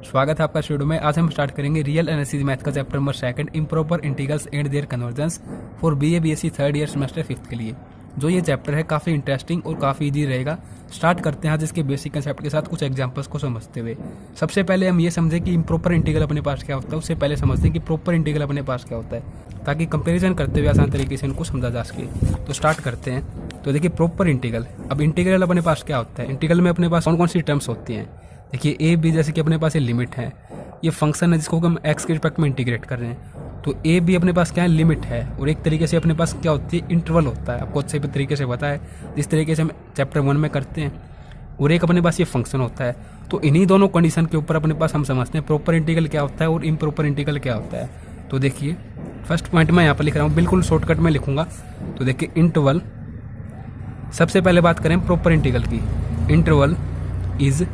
स्वागत है आपका स्टूडियो में। आज हम स्टार्ट करेंगे रियल एनालिसिस मैथ का chapter number 2 improper integrals and their convergence for BA BSc third year semester 5th के लिए। जो ये चैप्टर है काफ़ी इंटरेस्टिंग और काफ़ी इजी रहेगा। स्टार्ट करते हैं आज इसके बेसिक कंसेप्ट के साथ कुछ एग्जांपल्स को समझते हुए। सबसे पहले हम ये समझें कि इम्प्रॉपर इंटीग्रल अपने पास क्या होता है, उससे पहले समझते हैं कि प्रॉपर इंटीग्रल अपने पास क्या होता है, ताकि कंपेरिजन करते हुए आसान तरीके से इनको समझा जा सके। तो स्टार्ट करते हैं। तो देखिए प्रॉपर इंटीग्रल, अब इंटीग्रल अपने पास क्या होता है, इंटीग्रल में अपने पास कौन कौन सी टर्म्स होती हैं। देखिए ए बी, जैसे कि अपने पास ये लिमिट है, ये फंक्शन है जिसको हम एक्स के रिस्पेक्ट में इंटीग्रेट कर रहे हैं। तो ए बी अपने पास क्या है, लिमिट है। और एक तरीके से अपने पास क्या होती है, इंटरवल होता है। आपको अच्छे तरीके से पता है जिस तरीके से हम चैप्टर 1 में करते हैं। और एक अपने पास ये फंक्शन होता है। तो इन्हीं दोनों कंडीशन के ऊपर अपने पास हम समझते हैं प्रॉपर इंटीग्रल क्या होता है और इम्प्रॉपर इंटीग्रल क्या होता है। तो देखिए फर्स्ट पॉइंट मैं यहाँ पर लिख रहा हूँ, बिल्कुल शॉर्टकट में लिखूंगा। तो देखिए इंटरवल, सबसे पहले बात करें प्रॉपर इंटीग्रल की। Interval is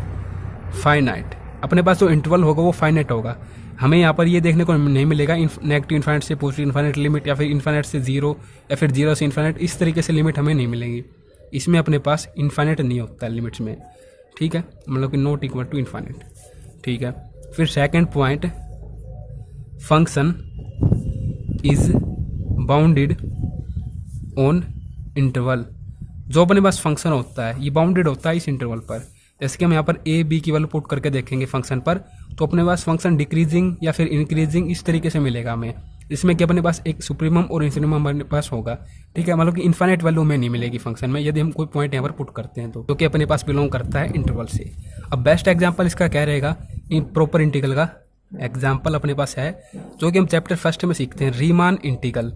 finite. अपने पास जो इंटरवल होगा वो फाइनाइट होगा। हमें यहाँ पर ये देखने को नहीं मिलेगा नेगेटिव इन्फाइनाइट से पॉजिटिव इन्फाइनाइट लिमिट, या फिर इन्फाइनाइट से जीरो, या फिर जीरो से इन्फाइनाइट, इस तरीके से लिमिट हमें नहीं मिलेंगी। इसमें अपने पास इन्फाइनाइट नहीं होता है लिमिट्स में, ठीक है, मतलब कि नॉट इक्वल टू इन्फाइनाइट, ठीक है। फिर second point, function is bounded on interval. जो अपने पास फंक्शन होता है ये बाउंडेड होता है इस इंटरवल पर। जैसे कि हम यहाँ पर ए बी की वैल्यू पुट करके देखेंगे फंक्शन पर, तो अपने पास फंक्शन डिक्रीजिंग या फिर इंक्रीजिंग इस तरीके से मिलेगा हमें। इसमें कि अपने पास एक सुप्रीमम और इंफिनिमम अपने पास होगा, ठीक है, मतलब कि इन्फाइनाइट वैल्यू में नहीं मिलेगी फंक्शन में यदि हम कोई पॉइंट यहाँ पर पुट करते हैं तो, जो कि अपने पास बिलोंग करता है इंटरवल से। अब बेस्ट एग्जाम्पल इसका क्या रहेगा, प्रॉपर इंटीग्रल का एग्जाम्पल अपने पास है जो कि हम चैप्टर 1 में सीखते हैं, रीमान इंटीग्रल।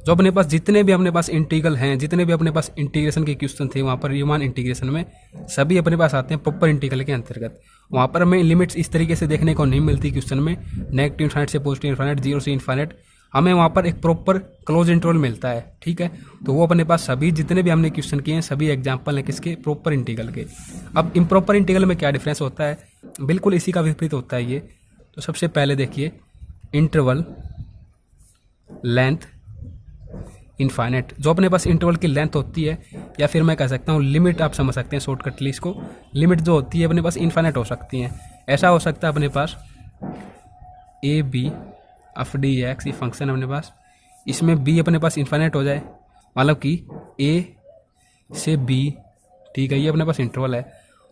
जो अपने पास जितने भी अपने पास इंटीग्रल हैं, जितने भी अपने पास इंटीग्रेशन के क्वेश्चन थे वहाँ पर रीमान इंटीग्रेशन में सभी अपने पास आते हैं प्रॉपर इंटीग्रल के अंतर्गत। वहाँ पर हमें लिमिट्स इस तरीके से देखने को नहीं मिलती क्वेश्चन में, नेगेटिव इन्फाइनाइट से पॉजिटिव इन्फाइनाइट, जीरो से इन्फाइनाइट। हमें वहाँ पर एक प्रॉपर क्लोज इंटरवल मिलता है, ठीक है। तो वो अपने पास सभी जितने भी हमने क्वेश्चन किए हैं सभी एग्जाम्पल हैं किसके, प्रॉपर इंटीग्रल के। अब इम्प्रॉपर इंटीग्रल में क्या डिफरेंस होता है, बिल्कुल इसी का विपरीत होता है ये। तो सबसे पहले देखिए इंटरवल लेंथ इनफाइनाइट, जो अपने पास इंटरवल की लेंथ होती है, या फिर मैं कह सकता हूँ लिमिट, आप समझ सकते हैं शॉर्टकटली इसको, लिमिट जो होती है अपने पास इनफाइनाइट हो सकती हैं। ऐसा हो सकता है अपने पास A B F D X, ये फंक्शन है अपने पास, इसमें बी अपने पास इनफाइनाइट हो जाए, मतलब कि ए से बी, ठीक है, ये अपने पास इंटरवल है।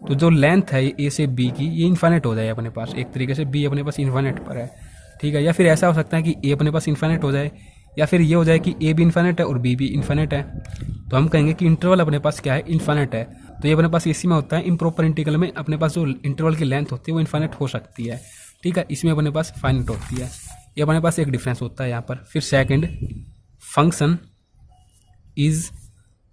तो जो लेंथ है ए से बी की ये इनफाइनाइट हो जाए अपने पास, एक तरीके से बी अपने पास इनफाइनाइट पर है, ठीक है। या फिर ऐसा हो सकता है कि ए अपने पास इनफाइनाइट हो जाए, या फिर ये हो जाए कि ए भी इन्फाइनाइट है और बी भी इन्फाइनाइट है। तो हम कहेंगे कि इंटरवल अपने पास क्या है, इन्फाइनाइट है। तो ये अपने पास इसी में होता है, इम्प्रॉपर इंटीग्रल में अपने पास जो इंटरवल की लेंथ होती है वो इन्फाइनाइट हो सकती है, ठीक है, इसमें अपने पास फाइनाइट होती है। ये अपने पास एक डिफरेंस होता है यहाँ पर। फिर second, function is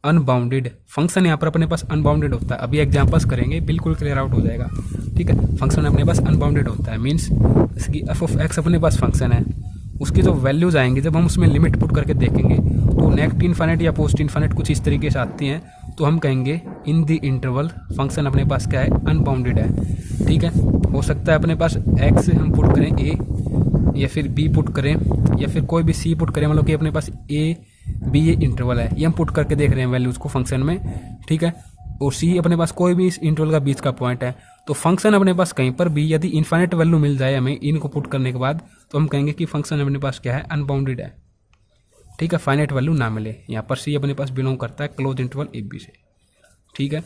unbounded. Function यहाँ पर अपने पास अनबाउंडेड होता है, अभी एग्जांपल्स करेंगे बिल्कुल क्लियर आउट हो जाएगा, ठीक है। फंक्शन अपने पास अनबाउंडेड होता है, मीन्स जैसे कि एफ ऑफ एक्स अपने पास फंक्शन है, उसकी जो वैल्यूज आएंगी जब हम उसमें लिमिट पुट करके देखेंगे तो नेगेटिव इन्फाइनाइट या पॉजिटिव इन्फाइनाइट कुछ इस तरीके से आती हैं। तो हम कहेंगे इन द इंटरवल फंक्शन अपने पास क्या है, अनबाउंडेड है, ठीक है। हो सकता है अपने पास एक्स हम पुट करें ए, या फिर बी पुट करें, या फिर कोई भी सी पुट करें, मतलब कि अपने पास ए बी ये इंटरवल है, ये हम पुट करके देख रहे हैं वैल्यूज को फंक्शन में, ठीक है। और सी अपने पास कोई भी इस इंटरवल का बीच का पॉइंट है। तो फंक्शन अपने पास कहीं पर भी यदि इन्फाइनाइट वैल्यू मिल जाए हमें इनको पुट करने के बाद, तो हम कहेंगे कि फंक्शन अपने पास क्या है, अनबाउंडेड है, ठीक है, फाइनाइट वैल्यू ना मिले। यहाँ पर सी अपने पास बिलोंग करता है क्लोज इंटरवल ए बी से, ठीक है।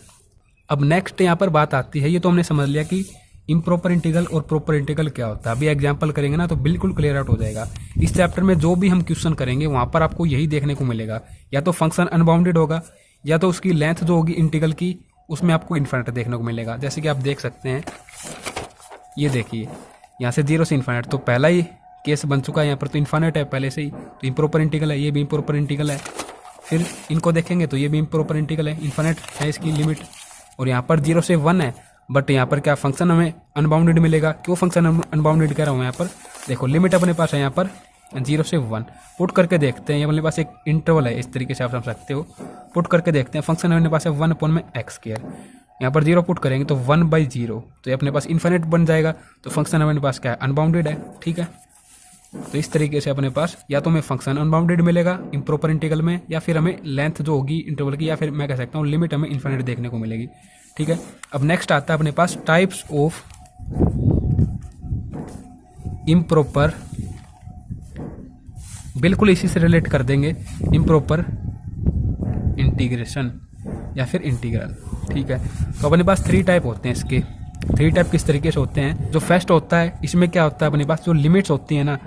अब नेक्स्ट यहाँ पर बात आती है, ये तो हमने समझ लिया कि इम्प्रॉपर इंटीग्रल और प्रॉपर इंटीग्रल क्या होता है। अभी एग्जांपल करेंगे ना तो बिल्कुल क्लियर आउट हो जाएगा। इस चैप्टर में जो भी हम क्वेश्चन करेंगे वहाँ पर आपको यही देखने को मिलेगा, या तो फंक्शन अनबाउंडेड होगा, या तो उसकी लेंथ जो होगी इंटीग्रल की उसमें आपको इन्फाइनाइट देखने को मिलेगा। जैसे कि आप देख सकते हैं, ये देखिए यहाँ से जीरो से इन्फाइनाइट, तो पहला ही केस बन चुका है यहाँ पर, तो इन्फाइनाइट है पहले से ही, तो इम्प्रॉपर इंटीग्रल है, ये भी इम्प्रॉपर इंटीग्रल है। फिर इनको देखेंगे तो ये भी इम्प्रॉपर इंटीग्रल है, इन्फाइनाइट है इसकी लिमिट, और यहाँ पर 0 से 1 है, बट यहाँ पर क्या फंक्शन हमें अनबाउंडेड मिलेगा। क्यों फंक्शन अनबाउंडेड कह रहा हूँ, यहाँ पर देखो लिमिट अपने पास है यहाँ पर 0 से 1, पुट करके देखते हैं, ये अपने पास एक इंटरवल है, इस तरीके से आप समझ सकते हो। पुट करके देखते हैं, फंक्शन अपने पास है 1/x², यहाँ पर 0 पुट करेंगे तो 1/0, तो ये अपने पास इन्फाइनाइट बन जाएगा। तो फंक्शन अपने पास क्या है, अनबाउंडेड है, ठीक है। तो इस तरीके से अपने पास या तो हमें फंक्शन अनबाउंडेड मिलेगा इम्प्रॉपर इंटीग्रल में, या फिर हमें लेंथ जो होगी इंटरवल की, या फिर मैं कह सकता हूँ लिमिट हमें इन्फाइनाइट देखने को मिलेगी, ठीक है। अब नेक्स्ट आता है अपने पास टाइप्स ऑफ इम्प्रॉपर, बिल्कुल इसी से रिलेट कर देंगे, इम्प्रॉपर इंटीग्रेशन या फिर इंटीग्रल। ठीक है, तो अपने पास 3 टाइप होते हैं इसके। 3 टाइप किस तरीके से होते हैं? जो फर्स्ट होता है, इसमें क्या होता है, अपने पास जो लिमिट्स होती है ना,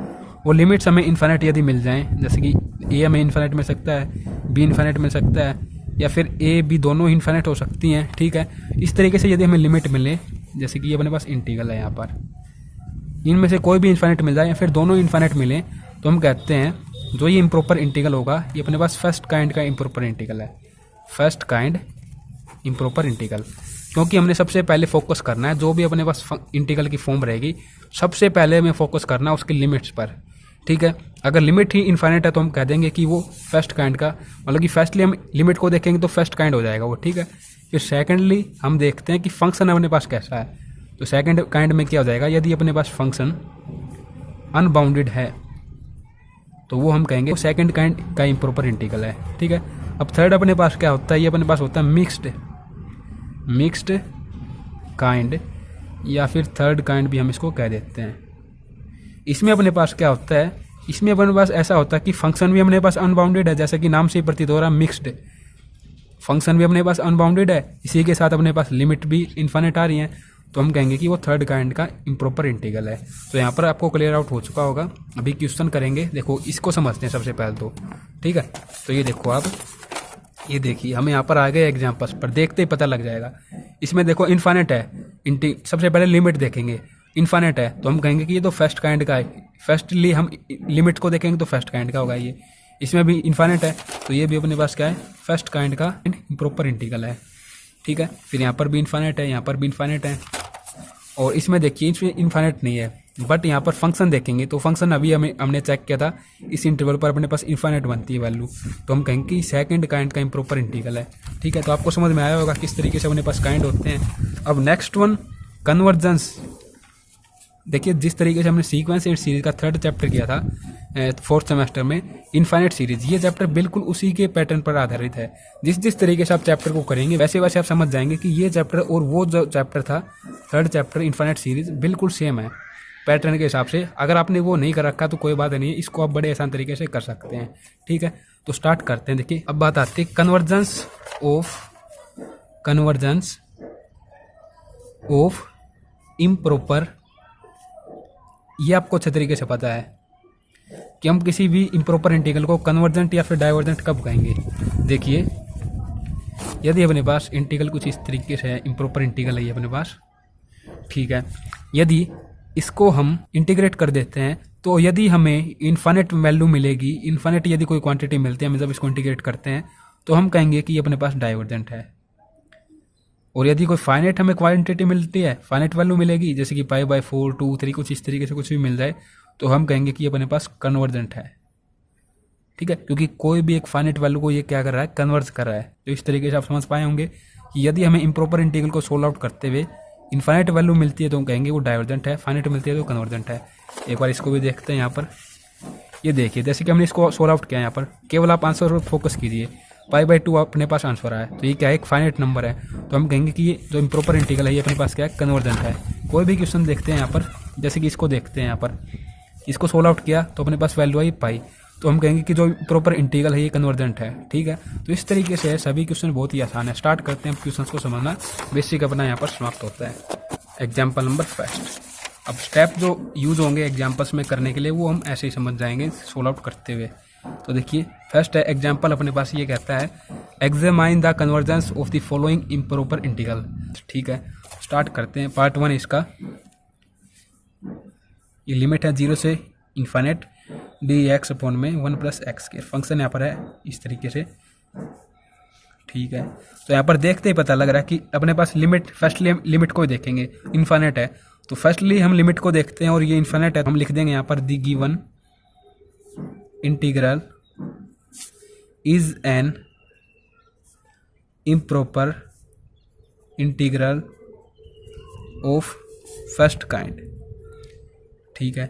वो लिमिट्स हमें इन्फाइनाइट यदि मिल जाएं, जैसे कि ए हमें इन्फाइनाइट मिल सकता है, बी इन्फाइनाइट मिल सकता है, या फिर ए बी दोनों इन्फाइनाइट हो सकती हैं। ठीक है, इस तरीके से यदि हमें लिमिट मिले, जैसे कि ये अपने पास इंटीग्रल है, यहाँ पर इनमें से कोई भी इन्फाइनाइट मिल जाए या फिर दोनों इन्फाइनाइट मिले, तो हम कहते हैं जो ये इम्प्रॉपर इंटीग्रल होगा, ये अपने पास फर्स्ट काइंड का इम्प्रॉपर इंटीग्रल है। फर्स्ट काइंड इम्प्रॉपर इंटीग्रल, क्योंकि हमने सबसे पहले फोकस करना है, जो भी अपने पास इंटीग्रल की फॉर्म रहेगी, सबसे पहले हमें फोकस करना है उसकी लिमिट्स पर। ठीक है, अगर लिमिट ही इन्फाइनाइट है तो हम कह देंगे कि वो फर्स्ट काइंड का, मतलब कि फर्स्टली हम लिमिट को देखेंगे तो फर्स्ट काइंड हो जाएगा वो। ठीक है, फिर सेकेंडली हम देखते हैं कि फंक्शन अपने पास कैसा है, तो सेकेंड काइंड में क्या हो जाएगा, यदि अपने पास फंक्शन अनबाउंडेड है तो वो हम कहेंगे सेकेंड काइंड का इम्प्रॉपर इंटीग्रल है। ठीक है, अब थर्ड अपने पास क्या होता है, ये अपने पास होता है मिक्स्ड काइंड या फिर थर्ड काइंड भी हम इसको कह देते हैं। इसमें अपने पास क्या होता है, इसमें अपने पास ऐसा होता है कि फंक्शन भी अपने पास अनबाउंडेड है, जैसा कि नाम से ही प्रतीत हो रहा है, मिक्स्ड फंक्शन भी अपने पास अनबाउंडेड है, इसी के साथ अपने पास लिमिट भी इन्फाइनाइट आ रही हैं, तो हम कहेंगे कि वो थर्ड काइंड का इम्प्रॉपर इंटीग्रल है। तो यहाँ पर आपको क्लियर आउट हो चुका होगा। अभी क्वेश्चन करेंगे, देखो इसको समझते हैं सबसे पहले तो। ठीक है, तो ये देखो आप, ये देखिए हम यहाँ पर आ गए एग्जाम्पल्स पर, देखते ही पता लग जाएगा। इसमें देखो इन्फाइनाइट है, सबसे पहले लिमिट देखेंगे, इन्फाइनाइट है तो हम कहेंगे कि ये तो फर्स्ट काइंड का है। फर्स्टली हम लिमिट को देखेंगे तो फर्स्ट काइंड का होगा ये। इसमें भी इन्फाइनाइट है तो ये भी अपने पास क्या है, फर्स्ट काइंड का इम्प्रॉपर इंटीग्रल है। ठीक है, फिर यहाँ पर भी इन्फाइनाइट है, यहाँ पर भी इन्फाइनाइट है, और इसमें देखिए इसमें इन्फाइनाइट नहीं है, बट यहाँ पर फंक्शन देखेंगे तो फंक्शन अभी हमने चेक किया था, इस इंटरवल पर अपने पास इन्फाइनाइट बनती है वैल्यू, तो हम कहेंगे कि सेकंड काइंड का इम्प्रॉपर इंटीग्रल है। ठीक है, तो आपको समझ में आया होगा किस तरीके से अपने पास काइंड होते हैं। अब नेक्स्ट वन, कन्वर्जेंस। देखिए जिस तरीके से हमने सीक्वेंस एंड सीरीज का 3rd चैप्टर किया था 4th सेमेस्टर में, इन्फाइनाइट सीरीज, ये चैप्टर बिल्कुल उसी के पैटर्न पर आधारित है। जिस तरीके से आप चैप्टर को करेंगे वैसे वैसे आप समझ जाएंगे कि ये चैप्टर और वो जो चैप्टर था 3rd चैप्टर इन्फाइनाइट सीरीज बिल्कुल सेम है पैटर्न के हिसाब से। अगर आपने वो नहीं कर रखा तो कोई बात नहीं है, इसको आप बड़े आसान तरीके से कर सकते हैं। ठीक है, तो स्टार्ट करते हैं। देखिए अब बात आती है कन्वर्जेंस ऑफ इम्प्रॉपर। ये आपको अच्छे तरीके से पता है कि हम किसी भी इम्प्रॉपर इंटीग्रल को कन्वर्जेंट या फिर डाइवर्जेंट कब कहेंगे। देखिए यदि अपने पास इंटीग्रल कुछ इस तरीके से है, इम्प्रॉपर इंटीग्रल है ये अपने पास। ठीक है, यदि इसको हम इंटीग्रेट कर देते हैं तो यदि हमें इन्फाइनाइट वैल्यू मिलेगी, इन्फाइनाइट यदि कोई क्वांटिटी मिलती है, हम जब इसको इंटीग्रेट करते हैं तो हम कहेंगे कि ये अपने पास डाइवर्जेंट है। और यदि कोई फाइनाइट हमें क्वांटिटी मिलती है, फाइनाइट वैल्यू मिलेगी, जैसे कि π/4 2 3 कुछ इस तरीके से कुछ भी मिल जाए, तो हम कहेंगे कि ये अपने पास कन्वर्जेंट है। ठीक है, क्योंकि कोई भी एक फाइनाइट वैल्यू को ये क्या कर रहा है, कन्वर्ज कर रहा है। तो इस तरीके से आप समझ पाए होंगे कि यदि हमें इम्प्रॉपर इंटीग्रल को सोल्व आउट करते हुए इन्फाइनाइट वैल्यू मिलती है तो हम कहेंगे वो डाइवर्जेंट है, फाइनाइट मिलती है तो कन्वर्जेंट है। एक बार इसको भी देखते हैं। यहाँ पर ये देखिए जैसे कि हमने इसको सोल्व आउट किया, यहाँ पर केवल आप आंसर पर फोकस कीजिए। π/2 अपने पास आंसर आया, तो ये क्या है, एक फाइनाइट नंबर है, तो हम कहेंगे कि ये जो इम्प्रॉपर इंटीग्रल है ये अपने पास क्या है, कन्वर्जेंट है। कोई भी क्वेश्चन देखते हैं यहाँ पर, जैसे कि इसको देखते हैं, यहाँ पर इसको सोल्व आउट किया तो अपने पास वैल्यू आई पाई, तो हम कहेंगे कि जो प्रॉपर इंटीग्रल है ये कन्वर्जेंट है। ठीक है, तो इस तरीके से सभी क्वेश्चन बहुत ही आसान है। स्टार्ट करते हैं क्वेश्चन को समझना, बेसिक अपना यहाँ पर समाप्त होता है। Example number first. अब स्टेप जो यूज होंगे एग्जाम्पल्स में करने के लिए वो हम ऐसे ही समझ जाएंगे सोल्व आउट करते हुए। तो देखिए फर्स्ट एग्जाम्पल अपने पास ये कहता है examine the convergence of the following improper integral. ठीक है, स्टार्ट करते हैं। पार्ट 1 इसका, ये लिमिट है 0 से इन्फाइनाइट dx अपॉन में 1 + x²। फंक्शन यहाँ पर है इस तरीके से। ठीक है, तो यहाँ पर देखते ही पता लग रहा है कि अपने पास लिमिट, फर्स्टली हम लिमिट को ही देखेंगे, इन्फाइनाइट है तो फर्स्टली हम लिमिट को देखते हैं और ये इन्फाइनाइट है, हम लिख देंगे यहाँ पर the given integral is an improper integral of first kind. ठीक है,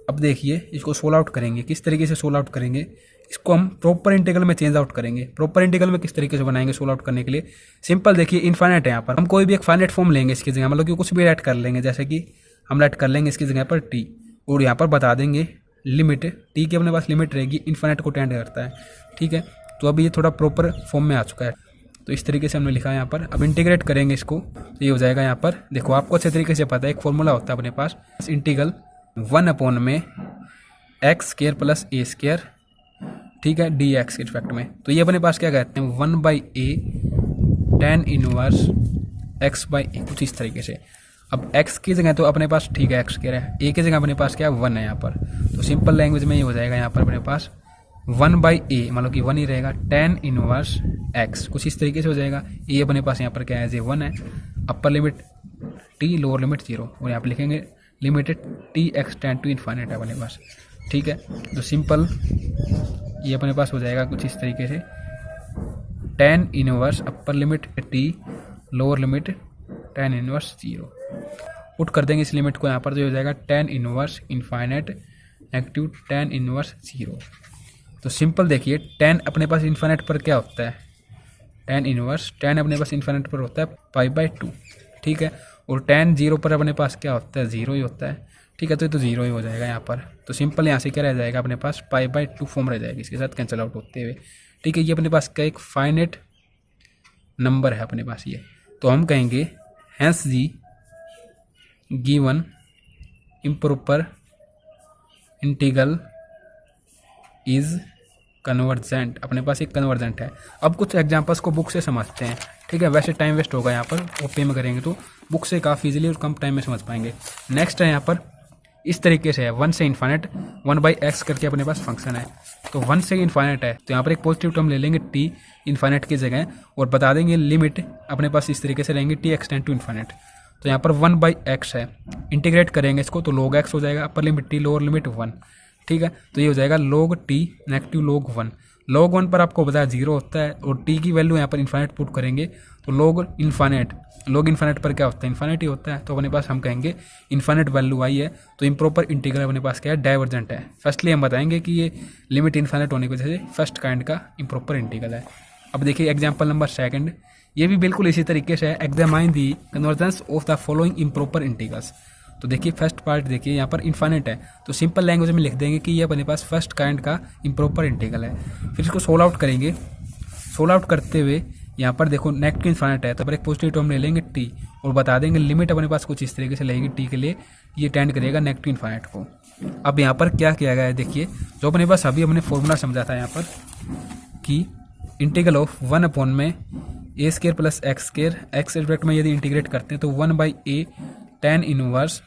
अब देखिए इसको सोल्व आउट करेंगे। किस तरीके से सोल्व आउट करेंगे, इसको हम प्रॉपर इंटीग्रल में चेंज आउट करेंगे। प्रॉपर इंटीग्रल में किस तरीके से बनाएंगे सोल्व आउट करने के लिए, सिंपल देखिए इन्फाइनाइट है, यहाँ पर हम कोई भी एक फाइनाइट फॉर्म लेंगे इसकी जगह, मतलब कि कुछ भी ऐड कर लेंगे, जैसे कि हम ऐड कर लेंगे इसकी जगह पर t, और यहाँ पर बता देंगे लिमिट, टी की अपने पास लिमिट रहेगी इन्फिनिट को टेंड करता है, ठीक है। तो अभी ये थोड़ा प्रॉपर फॉर्म में आ चुका है, तो इस तरीके से हमने लिखा है यहाँ पर। अब इंटीग्रेट करेंगे इसको तो ये हो जाएगा यहाँ पर, देखो आपको अच्छे तरीके से पता है एक फॉर्मूला होता है अपने पास, इंटीग्रल 1 में एक्स स्क्वायर प्लस ए स्क्वायर, ठीक है, डी एक्स के रिस्पेक्ट में। तो ये अपने पास क्या कहते हैं 1/a tan इनवर्स x/a, कुछ इस तरीके से। अब x की जगह तो अपने पास ठीक है एक्स स्क्वायर है, a की जगह अपने पास क्या है 1 है यहाँ पर। तो सिंपल लैंग्वेज में ये हो जाएगा यहाँ पर अपने पास 1/a, मतलब कि 1 ही रहेगा, tan इनवर्स x, कुछ इस तरीके से हो जाएगा। ये अपने पास यहाँ पर क्या है 1 है, upper limit t lower limit 0, और यहाँ पर लिखेंगे limited t extend to infinite है अपने पास, ठीक है। तो सिंपल ये अपने पास हो जाएगा कुछ इस तरीके से, tan इनवर्स अपर limit t lower limit tan inverse 0, put कर देंगे इस लिमिट को यहाँ पर, जो हो जाएगा tan inverse infinite negative tan inverse 0। तो सिंपल देखिए tan अपने पास इन्फाइनाइट पर क्या होता है, tan अपने पास इन्फाइनाइट पर होता है π/2, ठीक है, और tan 0 पर अपने पास क्या होता है 0 ही होता है, ठीक है। तो ये तो 0 ही हो जाएगा यहाँ पर। तो सिंपल यहाँ से क्या रह जाएगा अपने पास π/2 फॉर्म रह जाएगी, इसके साथ कैंसिल आउट होते हुए, ठीक है। ये अपने पास क्या एक फाइनेट नंबर है अपने पास ये, तो हम कहेंगे hence G given improper integral is convergent, अपने पास एक कन्वर्जेंट है। अब कुछ एग्जांपल्स को बुक से समझते हैं, ठीक है, वैसे टाइम वेस्ट होगा यहाँ पर, ओपी में करेंगे तो बुक से काफ़ी इजीली और कम टाइम में समझ पाएंगे। नेक्स्ट है यहाँ पर इस तरीके से है 1 से इन्फाइनाइट 1/x करके अपने पास फंक्शन है। तो 1 से इन्फाइनाइट है तो यहाँ पर एक पॉजिटिव टर्म ले लेंगे t इन्फाइनाइट की जगह, और बता देंगे लिमिट अपने पास इस तरीके से रहेंगे t एक्सटेंड टू इन्फाइनाइट। तो यहाँ पर 1/x है, इंटीग्रेट करेंगे इसको तो log x हो जाएगा, अपर लिमिट t लोअर लिमिट 1, ठीक है। तो ये हो जाएगा log t negative log 1, log 1 पर आपको बताया 0 होता है, और t की वैल्यू यहाँ पर इन्फाइनाइट पुट करेंगे तो log इन्फाइनाइट पर क्या होता है इन्फाइनाइट ही होता है। तो अपने पास हम कहेंगे इन्फाइनाइट वैल्यू आई है, तो इम्प्रॉपर इंटीग्रल अपने पास क्या है डाइवर्जेंट है। फर्स्टली हम बताएंगे कि ये लिमिट इन्फाइनाइट होने की वजह से फर्स्ट काइंड का इम्प्रॉपर इंटीग्रल है। अब देखिए एग्जाम्पल नंबर 2, ये भी बिल्कुल इसी तरीके से है, examine the convergence of the following improper integrals. तो देखिए फर्स्ट पार्ट देखिए यहाँ पर इन्फाइनाइट है, तो सिंपल लैंग्वेज में लिख देंगे कि ये अपने पास फर्स्ट काइंड का इम्प्रॉपर इंटीग्रल है। फिर इसको सोल्व आउट करेंगे, सोल्व आउट करते हुए यहाँ पर देखो नेगेटिव इन्फाइनाइट है, तो पर एक पॉजिटिव टर्म ले लेंगे t, और बता देंगे लिमिट अपने पास कुछ इस तरीके से लगेगी t के लिए, ये टेंड करेगा नेगेटिव इन्फाइनाइट को। अब यहाँ पर क्या किया गया है देखिए, जो अपने पास अभी हमने फॉर्मूला समझा था यहाँ पर कि इंटीग्रल ऑफ 1 में a square plus x square, x respect में यदि इंटीग्रेट करते हैं तो 1/a tan इनवर्स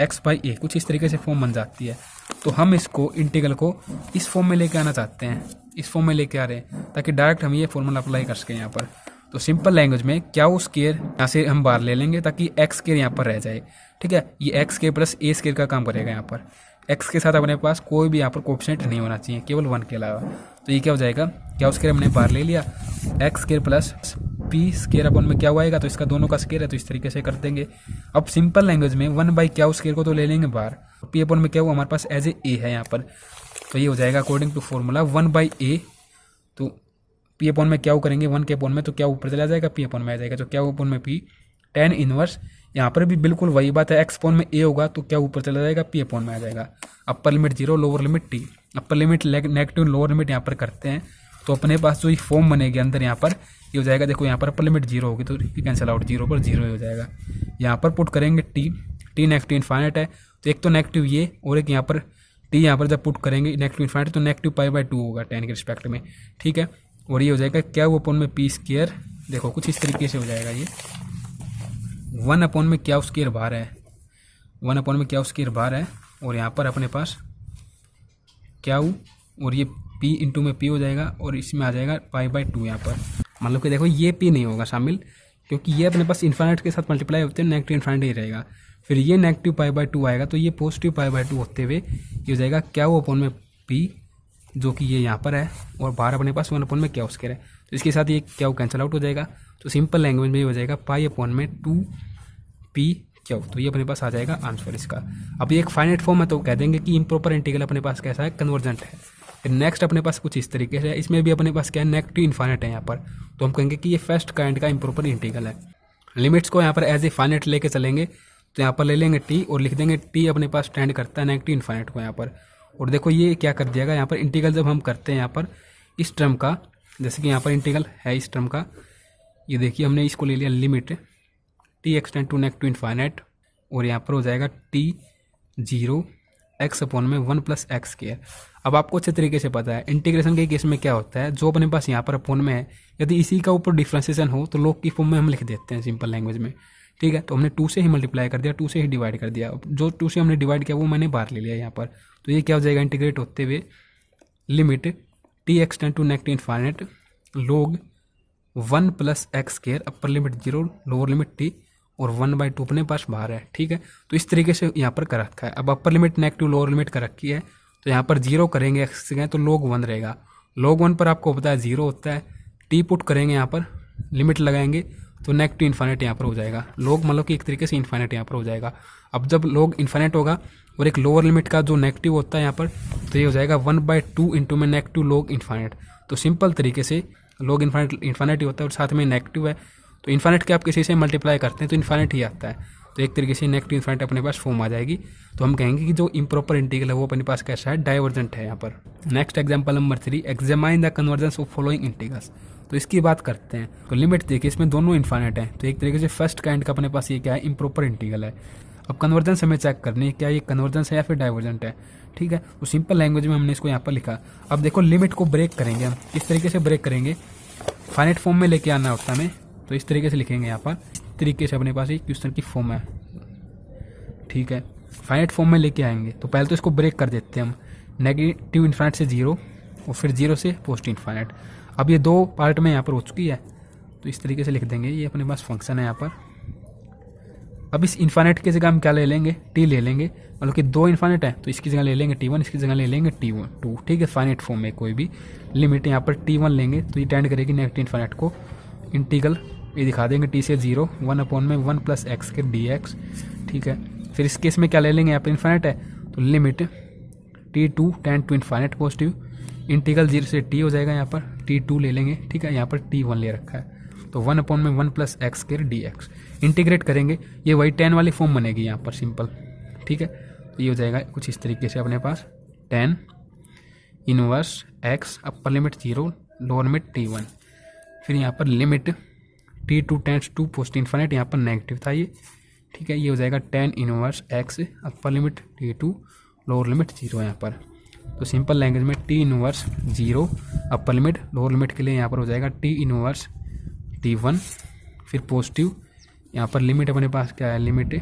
x/a, कुछ इस तरीके से फॉर्म बन जाती है। तो हम इसको इंटीग्रल को इस फॉर्म में लेके आना चाहते हैं, इस फॉर्म में लेके आ रहे हैं ताकि डायरेक्ट हम ये फॉर्मूला अप्लाई कर सकें यहाँ पर। तो सिंपल लैंग्वेज में क्यू स्क्वायर यहाँ से हम बाहर ले लेंगे ताकि एक्स स्क्वायर यहाँ पर रह जाए, ठीक है। ये एक्स स्क्वायर प्लस ए स्क्वायर का काम करेगा यहाँ पर, एक्स के साथ अपने पास कोई भी यहाँ पर कोएफिशिएंट नहीं होना चाहिए, केवल 1 के अलावा। तो ये क्या हो जाएगा, क्यू स्क्वायर हमने बाहर ले लिया, x square plus P square upon में क्या हुआ, तो इसका दोनों का स्क्वायर है, तो इस तरीके से कर देंगे। अब सिंपल लैंग्वेज में 1/क्यू स्क्वायर को तो ले लेंगे बाहर, पी अपन में क्या हुआ हमारे पास एज ए है यहाँ पर, तो ये हो जाएगा अकॉर्डिंग टू फॉर्मूला 1/a। तो पी अपन में क्या करेंगे 1 के अपन में, तो क्या ऊपर चला जाएगा पी अपन में आ जाएगा, तो क्या अपन में पी tan इनवर्स, यहाँ पर भी बिल्कुल वही बात है, एक्स अपन में ए होगा तो क्या ऊपर चला जाएगा पी अपन में आ जाएगा। अपर limit 0 lower limit t, upper limit negative lower limit यहाँ पर करते हैं तो अपने पास जो ये फॉर्म बनेगी अंदर यहाँ पर ये हो जाएगा। देखो यहाँ पर अपर लिमिट 0 होगी तो कैंसिल आउट, 0 पर 0 हो जाएगा। यहाँ पर पुट करेंगे t नेगेटिव इन्फाइनाइट है तो एक तो नेगेटिव ये, और एक यहाँ पर t यहाँ पर जब पुट करेंगे नेगेटिव इन्फाइनाइट तो नेगेटिव π/2 होगा tan के रिस्पेक्ट में, ठीक है। और ये हो जाएगा क्या वो अपन में पी स्क्वायर, देखो कुछ इस तरीके से हो जाएगा, ये 1 अपन में क्या स्क्वायर बाहर है, 1 अपन में क्या स्क्वायर बाहर है, और यहाँ पर अपने पास क्या और ये p इंटू में p हो जाएगा और इसमें आ जाएगा π/2 यहाँ पर। मतलब कि देखो ये p नहीं होगा शामिल क्योंकि ये अपने पास इन्फाइनाइट के साथ मल्टीप्लाई होते हैं, नेगेटिव इन्फाइनाइट ही रहेगा। फिर ये नेगेटिव π/2 आएगा तो ये पॉजिटिव π/2 होते हुए ये हो जाएगा क्या वो अपन में p, जो कि ये यहाँ पर है, और बाहर अपने पास 1 अपन में क्या स्क्वायर है, तो इसके साथ ये क्या कैंसिल आउट हो जाएगा। तो सिंपल लैंग्वेज में ये हो जाएगा π/2p क्यू, तो ये अपने पास आ जाएगा आंसर इसका। अब ये एक फाइनाइट फॉर्म है तो कह देंगे कि इम्प्रॉपर इंटीग्रल अपने पास कैसा है, कन्वर्जेंट है। फिर नेक्स्ट अपने पास कुछ इस तरीके से है, इसमें भी अपने पास क्या है नेगेटिव इन्फाइनाइट है यहाँ पर, तो हम कहेंगे कि ये फर्स्ट काइंड का इम्प्रॉपर इंटीग्रल है। लिमिट्स को यहाँ पर एज ए फाइनाइट लेके चलेंगे तो यहाँ पर ले लेंगे टी और लिख देंगे टी अपने पास स्टैंड करता है नेगेटिव इन्फाइनाइट को यहाँ पर। और देखो ये क्या कर दिएगा यहाँ पर इंटीग्रल जब हम करते हैं यहाँ पर इस टर्म का, जैसे कि यहाँ पर इंटीग्रल है इस टर्म का, ये देखिए हमने इसको ले लिया limit t extend to negative infinite और यहाँ पर हो जाएगा टी 0 एक्स अपॉन में 1 प्लस एक्स स्क्वायर। अब आपको अच्छे तरीके से पता है इंटीग्रेशन के केस में क्या होता है, जो अपने पास यहाँ पर अपॉन में है यदि इसी का ऊपर डिफ्रेंसिएशन हो तो लॉग की फॉर्म में हम लिख देते हैं सिंपल लैंग्वेज में, ठीक है। तो हमने 2 से ही मल्टीप्लाई कर दिया, 2 से ही डिवाइड कर दिया। जो 2 से हमने डिवाइड किया वो मैंने बाहर ले लिया यहाँ पर। तो ये क्या हो जाएगा इंटीग्रेट होते हुए limit t extend to negative infinite log 1 plus x square upper limit 0 lower limit t और 1/2 अपने पास बाहर है, ठीक है। तो इस तरीके से यहाँ पर कर रखा है। अब upper limit negative lower limit कर रखी है तो यहाँ पर 0 करेंगे एक्स से तो log 1 रहेगा। log 1 पर आपको पता है 0 होता है, टी पुट करेंगे यहाँ पर लिमिट लगाएंगे तो नेगेटिव इन्फाइनाइट यहाँ पर हो जाएगा। log मतलब कि एक तरीके से इन्फाइनाइट यहाँ पर हो जाएगा। अब जब log इन्फाइनाइट होगा और एक लोअर लिमिट का जो नेगेटिव होता है यहाँ पर तो ये हो जाएगा 1/2 इंटू में नेगेटिव log इन्फाइनाइट। तो सिंपल तरीके से log इन्फाइनाइट ही होता है और साथ में नेगेटिव है तो इन्फाइनाइट के आप किसी से मल्टीप्लाई करते हैं तो इन्फाइनाइट ही आता है। तो एक तरीके से नेगेटिव इन्फाइनाइट अपने पास फॉर्म आ जाएगी। तो हम कहेंगे कि जो इम्प्रॉपर इंटीग्रल है वो अपने पास कैसा है, डाइवर्जेंट है यहाँ पर। Next example number 3, examine the convergence of following integrals. तो इसकी बात करते हैं। तो लिमिट देखिए इसमें दोनों इन्फाइनाइट है तो एक तरीके से फर्स्ट काइंड का अपने पास ये क्या है, इम्प्रॉपर इंटीग्रल है। अब कन्वर्जेंस हमें चेक करनी है क्या ये कन्वर्जेंस है या फिर डाइवर्जेंट है, ठीक है। तो सिंपल लैंग्वेज में हमने इसको यहाँ पर लिखा। अब देखो लिमिट को ब्रेक करेंगे हम, इस तरीके से ब्रेक करेंगे, फाइनाइट फॉर्म में लेके आना होता है हमें। तो इस तरीके से लिखेंगे यहाँ पर, इस तरीके से अपने पास एक क्वेश्चन की फॉर्म है, ठीक है। फाइनाइट फॉर्म में लेके आएंगे तो पहले तो इसको ब्रेक कर देते हैं हम, नेगेटिव इन्फाइनाइट से 0 और फिर 0 से पॉजिटिव इन्फाइनाइट। अब ये 2 पार्ट में यहाँ पर हो चुकी है तो इस तरीके से लिख देंगे, ये अपने पास फंक्शन है यहाँ पर। अब इस इन्फाइनाइट की जगह हम क्या ले लेंगे, टी ले लेंगे, मतलब कि 2 इन्फाइनाइट है तो इसकी जगह ले लेंगे T1, इसकी जगह ले लेंगे T2, ठीक है। फाइनाइट फॉर्म में कोई भी लिमिट यहाँ पर T1 लेंगे तो ये टेंड करेगी नेगेटिव इन्फाइनाइट को। इंटीग्रल ये दिखा देंगे T से 0 1/1 प्लस एक्स के dx, ठीक है। फिर इस केस में क्या ले लेंगे, यहाँ पर इन्फाइनाइट है तो limit T2 tend to infinite positive, integral 0 से T हो जाएगा, यहाँ पर T2 ले लेंगे, ठीक है। यहाँ पर T1 ले रखा है तो 1/1 प्लस एक्स के dx इंटीग्रेट करेंगे, ये वही 10 वाली फॉर्म बनेगी यहाँ पर सिंपल, ठीक है। तो ये हो जाएगा कुछ इस तरीके से अपने पास 10 inverse x upper limit 0 lower limit T1, फिर यहाँ पर limit T2 tends to positive infinite, यहाँ पर नेगेटिव था ये, ठीक है। ये हो जाएगा 10 inverse x upper limit T2 lower limit 0 यहाँ पर। तो सिंपल लैंग्वेज में T inverse 0 upper limit, lower limit के लिए यहाँ पर हो जाएगा T इनवर्स T1, फिर पॉजिटिव यहाँ पर लिमिट अपने पास क्या है, limit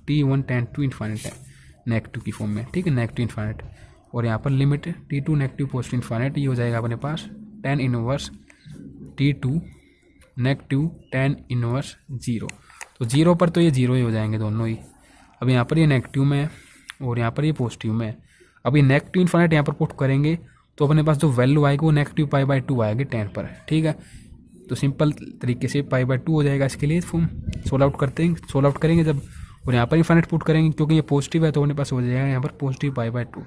T1 tend to infinite है नेगेटिव की फॉर्म में, ठीक है, नेगेटिव इन्फाइनाइट। और यहाँ पर limit T2 negative positive infinite, ये हो जाएगा अपने पास 10 इनवर्स T2 नेगेटिव 10 इनवर्स 0। तो 0 पर तो ये 0 ही हो जाएंगे दोनों ही। अब यहाँ पर ये नेगेटिव में है और यहाँ पर ये पॉजिटिव में है। अब ये नेगेटिव इन्फाइनाइट यहाँ पर पुट करेंगे तो अपने पास जो वैल्यू आएगी वो नेगेटिव π/2 आएगी 10 पर, ठीक है। तो सिंपल तरीके से π/2 हो जाएगा इसके लिए फॉर्म। सोल्व आउट करेंगे जब, और यहाँ पर इन्फाइनाइट पुट करेंगे क्योंकि ये पॉजिटिव है तो अपने पास हो जाएगा यहाँ पर पॉजिटिव π/2।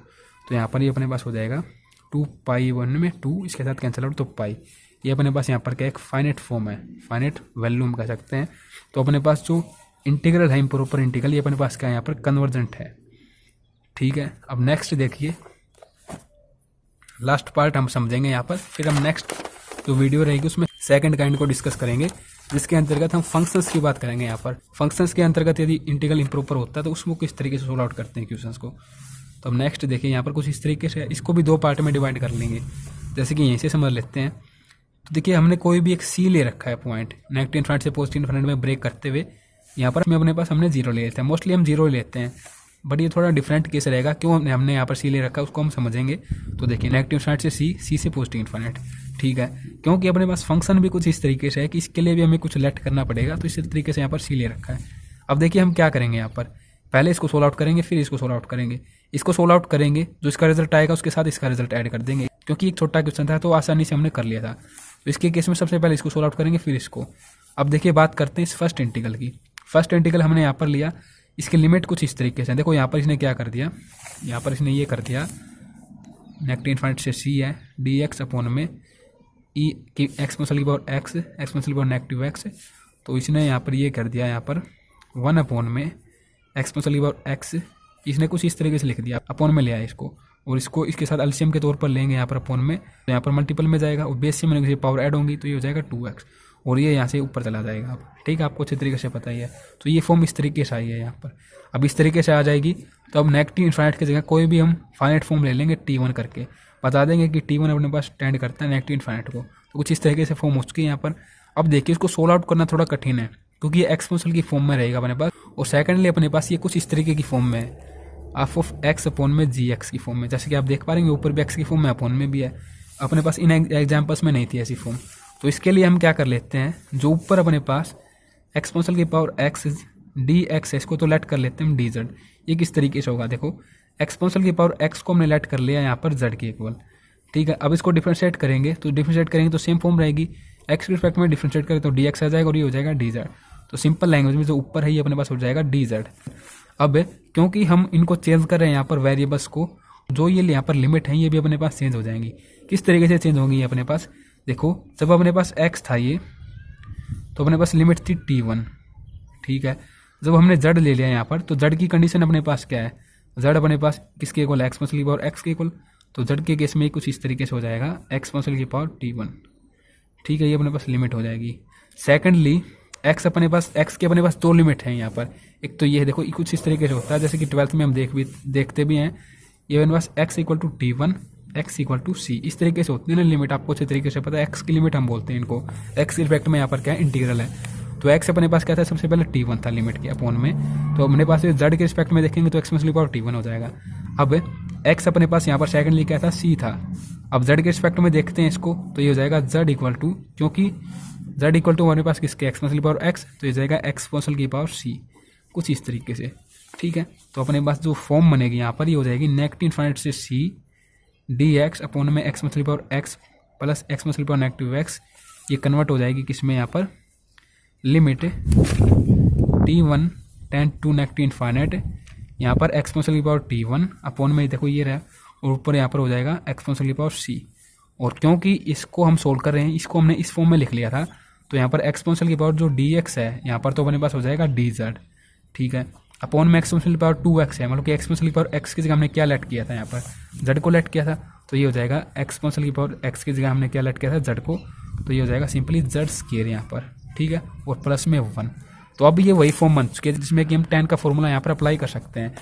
तो यहाँ पर ये अपने पास हो जाएगा 2π1 में 2 इसके साथ कैंसिल आउट तो पाई। ये अपने पास यहाँ पर क्या एक फाइनाइट फॉर्म है, फाइनाइट वैल्यू हम कह सकते हैं। तो अपने पास जो इंटीग्रल है इम्प्रॉपर इंटीग्रल, ये अपने पास क्या है यहाँ पर कन्वर्जेंट है, ठीक है। अब नेक्स्ट देखिए, लास्ट पार्ट हम समझेंगे यहाँ पर, फिर हम नेक्स्ट जो वीडियो रहेगी उसमें सेकंड काइंड को डिस्कस करेंगे, जिसके अंतर्गत हम फंक्शंस की बात करेंगे। यहाँ पर फंक्शंस के अंतर्गत यदि इंटीग्रल इम्प्रॉपर होता है तो उसको किस तरीके से सोल्व आउट करते हैं क्वेश्चंस को। तो अब नेक्स्ट देखिए यहाँ पर कुछ इस तरीके से, इसको भी 2 पार्ट में डिवाइड कर लेंगे, जैसे कि यहीं से समझ लेते हैं। तो देखिए हमने कोई भी एक सी ले रखा है पॉइंट, नेगेटिव इन्फाइनाइट से पॉजिटिव इन्फाइनाइट में ब्रेक करते हुए, यहाँ पर अपने पास हमने 0 ले लेते हैं, मोस्टली हम 0 लेते हैं, बट ये थोड़ा डिफरेंट केस रहेगा, क्यों हमने यहाँ पर सी ले रखा है उसको हम समझेंगे। तो देखिए नेगेटिव इन्फाइनाइट से सी से पॉजिटिव इन्फाइनाइट, ठीक है, क्योंकि अपने पास फंक्शन भी कुछ इस तरीके से है कि इसके लिए भी हमें कुछ लेट करना पड़ेगा, तो इसी तरीके से यहाँ पर सी ले रखा है। अब देखिए हम क्या करेंगे, यहाँ पर पहले इसको सोल्व आउट करेंगे, फिर इसको सोल्व आउट करेंगे। इसको सोल्व आउट करेंगे, जो इसका रिजल्ट आएगा उसके साथ इसका रिजल्ट ऐड कर देंगे, क्योंकि एक छोटा क्वेश्चन था तो आसानी से हमने कर लिया था। तो इसके केस में सबसे पहले इसको सोल्व आउट करेंगे, फिर इसको। अब देखिए बात करते हैं इस फर्स्ट इंटीग्रल की। फर्स्ट इंटीग्रल हमने यहाँ पर लिया, इसकी लिमिट कुछ इस तरीके से, देखो यहाँ पर इसने क्या कर दिया, यहाँ पर इसने ये कर दिया, नेगेटिव इन्फाइनाइट से सी है dx अपॉन में ई की एक्सपोनेंशियल की पावर x, एक्सपोनेंशियल की पावर नेगेटिव x। तो इसने यहाँ पर ये कर दिया, यहाँ पर 1 अपॉन में एक्सपोनेंशियल की पावर एक्स, इसने कुछ इस तरीके से लिख दिया, अपॉन में ले आया इसको, और इसको इसके साथ एलसीएम के तौर पर लेंगे यहाँ पर अपॉन में, तो यहाँ पर मल्टीपल में जाएगा और बेस से मैंने किसी पावर ऐड होंगी तो ये हो जाएगा 2x, और ये यहाँ से ऊपर चला जाएगा। अब ठीक है, आपको अच्छे तरीके से पता ही है। तो ये फॉर्म इस तरीके से आई है यहाँ पर। अब इस तरीके से आ जाएगी तो अब नेगेटिव इन्फाइनाइट की जगह कोई भी हम फाइनाइट फॉर्म ले लेंगे T1 करके, बता देंगे कि T1 अपने पास टेंड करता है नेगेटिव इन्फाइनाइट को। तो कुछ इस तरीके से फॉर्म हो चुकी है यहाँ पर। अब देखिए इसको सोल्व आउट करना थोड़ा कठिन है क्योंकि ये एक्सपोनेंशियल की फॉर्म में रहेगा अपने पास, और सेकेंडली अपने पास ये कुछ इस तरीके की फॉर्म में है, हाफ ऑफ एक्स अपॉन में जी एक्स की फॉर्म में, जैसे कि आप देख पा रहे हैं ऊपर भी एक्स की फॉर्म में अपॉन में भी है। अपने पास इन एग्जाम्पल्स में नहीं थी ऐसी फॉर्म, तो इसके लिए हम क्या कर लेते हैं, जो ऊपर अपने पास एक्सपोनेंशियल की पावर एक्स डी एक्स है इसको तो लेट कर लेते हैं हम डी जेड। ये किस तरीके से होगा, देखो एक्सपोनेंशियल की पावर एक्स को हमने लेट कर लिया यहाँ पर जेड के इक्वल। ठीक है, अब इसको डिफ्रेंशिएट करेंगे तो सेम फॉर्म रहेगी, एक्स के रिस्पेक्ट में डिफ्रेंशिएट करें तो डी एक्स आ जाएगा और ये हो जाएगा डी जेड। तो सिंपल लैंग्वेज में जो ऊपर है ये अपने पास हो जाएगा डी जेड। अब क्योंकि हम इनको चेंज कर रहे हैं यहाँ पर वेरिएबल्स को, जो ये यहाँ पर लिमिट है ये भी अपने पास चेंज हो जाएंगी। किस तरीके से चेंज होंगी ये अपने पास, देखो जब अपने पास x था ये तो अपने पास लिमिट थी T1। ठीक है, जब हमने z ले लिया यहाँ पर तो z की कंडीशन अपने पास क्या है, z अपने पास किसके इक्वल है, एक्सपोनेंशियल की पावर x के इक्वल। तो z के केस में कुछ इस तरीके से हो जाएगा एक्सपोनेंशियल की पावर T1। ठीक है, ये अपने पास लिमिट हो जाएगी। सेकेंडली x अपने पास x के अपने पास दो लिमिट हैं यहाँ पर, एक तो ये है, देखो कुछ इस तरीके से होता है जैसे कि 12th में हम देखते भी हैं, ये अपने पास x equal to T1 x equal to C, इस तरीके से होती है ना लिमिट, आपको अच्छे तरीके से पता है। x की लिमिट हम बोलते हैं इनको, x के रिस्पेक्ट में यहाँ पर क्या है इंटीग्रल है। तो x अपने पास क्या था, सबसे पहले T1 था लिमिट के अपॉन में, तो अपने पास z के रिस्पेक्ट में देखेंगे तो एक्सपोनेंशियल पावर T1 हो जाएगा। अब x अपने पास यहाँ पर सेकंडली क्या था, c था। अब z के रिस्पेक्ट में देखते हैं इसको तो ये हो जाएगा z इक्वल टू, क्योंकि z इक्वल टू हमारे पास किसके एक्सपोनेंशियल पावर x, तो ये जाएगा एक्सपोनेंशियल की पावर c, कुछ इस तरीके से। ठीक है, तो अपने पास जो फॉर्म बनेगी यहाँ पर ये हो जाएगी नेगेटिव इन्फाइनाइट से c डी एक्स अपॉन में exponential power x plus exponential power negative x, ये कन्वर्ट हो जाएगी किसमें यहाँ पर, limit T1 tend to negative infinite, यहाँ पर एक्सपोनेंशियल की पावर T1 अपॉन में देखो ये रहा, और ऊपर यहाँ पर हो जाएगा एक्सपोनेंशियल की पावर c। और क्योंकि इसको हम सोल्व कर रहे हैं, इसको हमने इस फॉर्म में लिख लिया था, तो यहाँ पर एक्सपोनेंशियल की पावर जो dx है यहाँ पर तो अपने पास हो जाएगा dz। ठीक है, अपॉन में एक्सपोनेंशियल की पावर 2x है, मतलब कि एक्सपोनेंशियल की पावर x की जगह हमने क्या लेट किया था यहाँ पर, z को लेट किया था, तो ये हो जाएगा एक्सपोनेंशियल की पावर x की जगह हमने क्या लेट किया था, z को, तो ये हो जाएगा सिंपली z स्क्वायर यहाँ पर। ठीक है, और प्लस में 1। तो अब ये वही फॉर्म बन चुकी है जिसमें कि हम tan का फॉर्मूला यहाँ पर अप्लाई कर सकते हैं।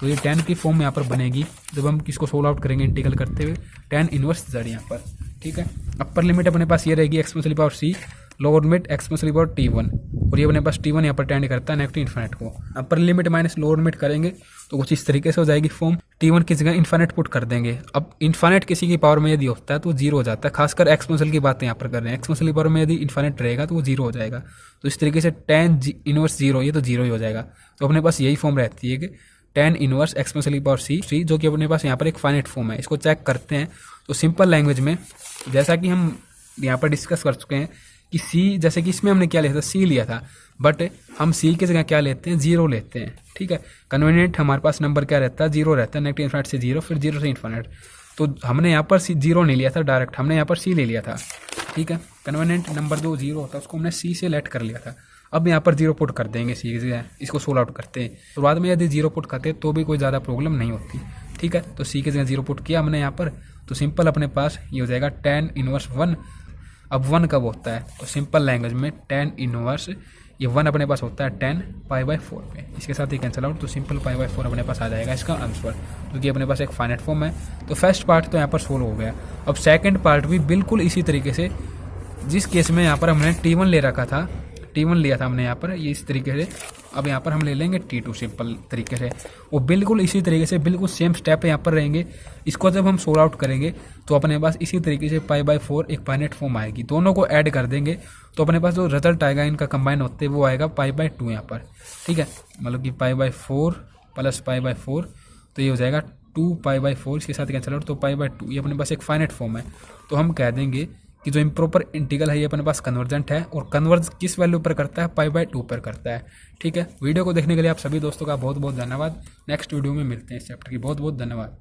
तो ये tan की फॉर्म यहाँ पर बनेगी जब हम किसको सोल्व आउट करेंगे इंटीग्रल करते हुए, tan इनवर्स z यहाँ पर। ठीक है, अपर लिमिट अपने पास ये रहेगी exponential power c, lower limit exponential power T1, और ये अपने पास T1 यहाँ पर टेंड करता है नेगेटिव इन्फाइनाइट को। Upper limit minus lower limit करेंगे तो कुछ इस तरीके से हो जाएगी फॉर्म, T1 की जगह इन्फाइनाइट पुट कर देंगे। अब इन्फाइनाइट किसी की पावर में यदि होता है तो 0 हो जाता है, खासकर एक्सपोनेंशियल की बातें यहाँ पर कर रहे हैं, एक्सपोनेंशियल की पावर में यदि इन्फाइनाइट रहेगा तो वो 0 हो जाएगा। तो इस तरीके से tan इनवर्स 0, ये तो 0 ही हो जाएगा। तो अपने पास यही फॉर्म रहती है कि tan इनवर्स एक्सपोनेंशियल की पावर c, जो कि अपने पास यहाँ पर एक फाइनाइट फॉर्म है। इसको चेक करते हैं तो सिंपल लैंग्वेज में जैसा कि हम यहाँ पर डिस्कस कर चुके हैं कि c, जैसे कि इसमें हमने क्या लिया था, c लिया था, बट हम c की जगह क्या लेते हैं, 0 लेते हैं। ठीक है, कन्वीनियंट हमारे पास नंबर क्या रहता है, 0 रहता है, नेगेटिव इन्फाइनाइट से 0, फिर 0 से इन्फाइनाइट। तो हमने यहाँ पर 0 नहीं लिया था डायरेक्ट, हमने यहाँ पर c ले लिया था। ठीक है, कन्वीनियंट नंबर जो 0 होता है उसको हमने c से लेट कर लिया था। अब यहाँ पर 0 पुट कर देंगे c की जगह, इसको सोल्व आउट करते हैं। शुरुआत में यदि 0 पुट करते तो भी कोई ज़्यादा प्रॉब्लम नहीं होती। ठीक है, तो c की जगह 0 पुट किया हमने यहाँ पर, तो सिंपल अपने पास ये हो जाएगा tan इनवर्स 1। अब 1 कब होता है, तो सिंपल लैंग्वेज में tan इनवर्स ये 1 अपने पास होता है tan π/4 पे, इसके साथ ही कैंसिल आउट, तो सिंपल π/4 अपने पास आ जाएगा इसका आंसर, क्योंकि अपने पास एक फाइनाइट फॉर्म है। तो फर्स्ट पार्ट तो यहाँ पर सोल्व हो गया। अब सेकंड पार्ट भी बिल्कुल इसी तरीके से, जिस केस में यहाँ पर हमने T1 ले रखा था, T1 लिया था हमने यहाँ पर, ये इस तरीके से। अब यहाँ पर हम ले लेंगे T2 सिंपल तरीके से, वो बिल्कुल इसी तरीके से, बिल्कुल सेम स्टेप यहाँ पर रहेंगे। इसको जब हम सोल्व आउट करेंगे तो अपने पास इसी तरीके से π/4 एक फाइनाइट फॉर्म आएगी। दोनों को ऐड कर देंगे तो अपने पास जो रिजल्ट आएगा इनका कंबाइन होते वो आएगा π/2 यहाँ पर। ठीक है, मतलब कि π/4 प्लस π/4, तो ये हो जाएगा 2π/4, इसके साथ कैंसिल आउट, तो π/2। ये अपने पास एक फाइनाइट फॉर्म है। तो हम कह देंगे कि जो इम्प्रॉपर इंटीग्रल है ये अपने पास कन्वर्जेंट है, और कन्वर्ज किस वैल्यू पर करता है, π/2 पर करता है। ठीक है, वीडियो को देखने के लिए आप सभी दोस्तों का बहुत बहुत धन्यवाद। नेक्स्ट वीडियो में मिलते हैं इस चैप्टर की। बहुत बहुत धन्यवाद।